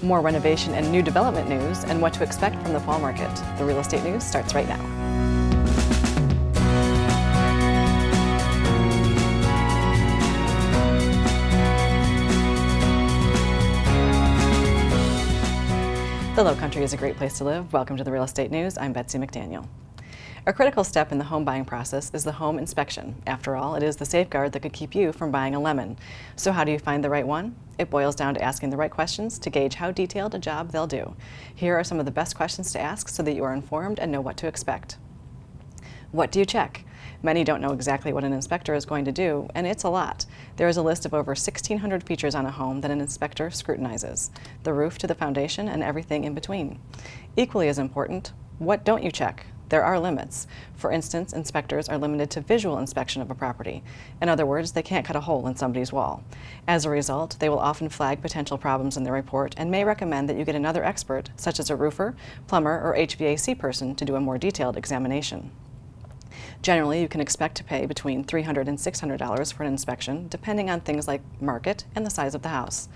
More renovation and new development news and what to expect from the fall market. The real estate news starts right now. The Lowcountry is a great place to live. Welcome to the Real Estate News. I'm Betsy McDaniel. A critical step in the home buying process is the home inspection. After all, it is the safeguard that could keep you from buying a lemon. So how do you find the right one? It boils down to asking the right questions to gauge how detailed a job they'll do. Here are some of the best questions to ask so that you are informed and know what to expect. What do you check? Many don't know exactly what an inspector is going to do, and it's a lot. There is a list of over 1,600 features on a home that an inspector scrutinizes, the roof to the foundation and everything in between. Equally as important, what don't you check? There are limits. For instance, inspectors are limited to visual inspection of a property. In other words, they can't cut a hole in somebody's wall. As a result, they will often flag potential problems in their report and may recommend that you get another expert, such as a roofer, plumber, or HVAC person, to do a more detailed examination. Generally, you can expect to pay between $300 and $600 for an inspection, depending on things like market and the size of the house.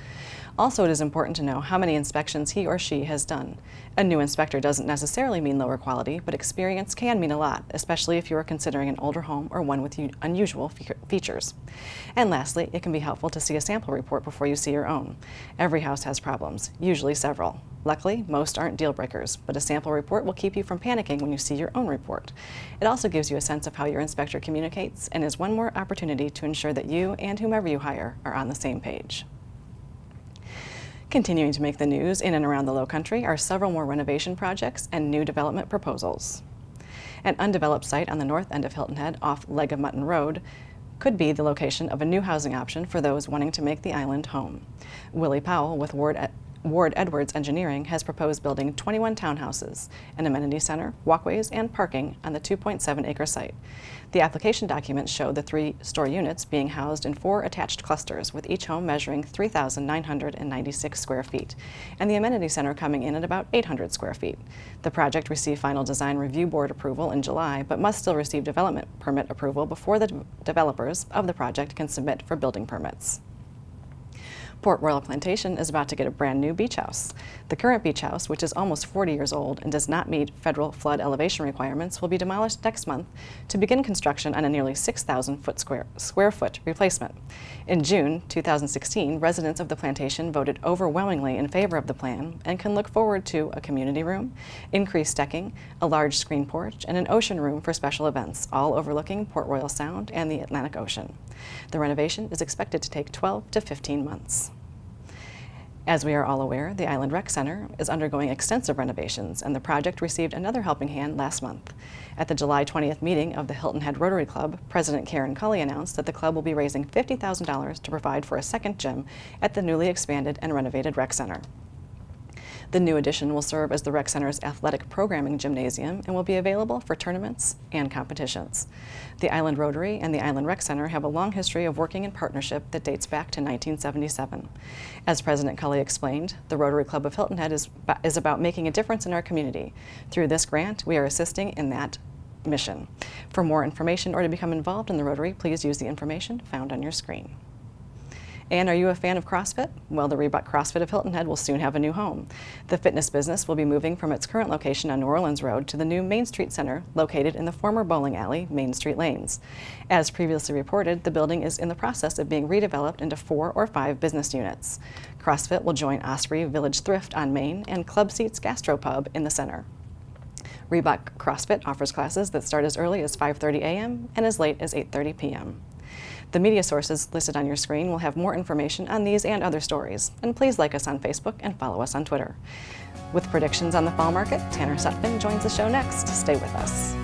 Also, it is important to know how many inspections he or she has done. A new inspector doesn't necessarily mean lower quality, but experience can mean a lot, especially if you are considering an older home or one with unusual features. And lastly, it can be helpful to see a sample report before you see your own. Every house has problems, usually several. Luckily, most aren't deal breakers, but a sample report will keep you from panicking when you see your own report. It also gives you a sense of how your inspector communicates and is one more opportunity to ensure that you and whomever you hire are on the same page. Continuing to make the news in and around the Lowcountry are several more renovation projects and new development proposals. An undeveloped site on the north end of Hilton Head off Leg of Mutton Road could be the location of a new housing option for those wanting to make the island home. Willie Powell with Ward Edwards Engineering has proposed building 21 townhouses, an amenity center, walkways, and parking on the 2.7-acre site. The application documents show the 3-story units being housed in 4 attached clusters, with each home measuring 3,996 square feet, and the amenity center coming in at about 800 square feet. The project received final design review board approval in July, but must still receive development permit approval before the developers of the project can submit for building permits. Port Royal Plantation is about to get a brand new beach house. The current beach house, which is almost 40 years old and does not meet federal flood elevation requirements, will be demolished next month to begin construction on a nearly 6,000 square foot replacement. In June 2016, residents of the plantation voted overwhelmingly in favor of the plan and can look forward to a community room, increased decking, a large screen porch, and an ocean room for special events, all overlooking Port Royal Sound and the Atlantic Ocean. The renovation is expected to take 12 to 15 months. As we are all aware, the Island Rec Center is undergoing extensive renovations, and the project received another helping hand last month. At the July 20th meeting of the Hilton Head Rotary Club, President Karen Cully announced that the club will be raising $50,000 to provide for a second gym at the newly expanded and renovated rec center. The new addition will serve as the rec center's athletic programming gymnasium and will be available for tournaments and competitions. The Island Rotary and the Island Rec Center have a long history of working in partnership that dates back to 1977. As President Cully explained, the Rotary Club of Hilton Head is about making a difference in our community. Through this grant, we are assisting in that mission. For more information or to become involved in the Rotary, please use the information found on your screen. And are you a fan of CrossFit? Well, the Reebok CrossFit of Hilton Head will soon have a new home. The fitness business will be moving from its current location on New Orleans Road to the new Main Street Center located in the former bowling alley, Main Street Lanes. As previously reported, the building is in the process of being redeveloped into 4 or 5 business units. CrossFit will join Osprey Village Thrift on Main and Club Seats Gastropub in the center. Reebok CrossFit offers classes that start as early as 5:30 a.m. and as late as 8:30 p.m. The media sources listed on your screen will have more information on these and other stories, and please like us on Facebook and follow us on Twitter. With predictions on the fall market, Tanner Sutphin joins the show next. Stay with us.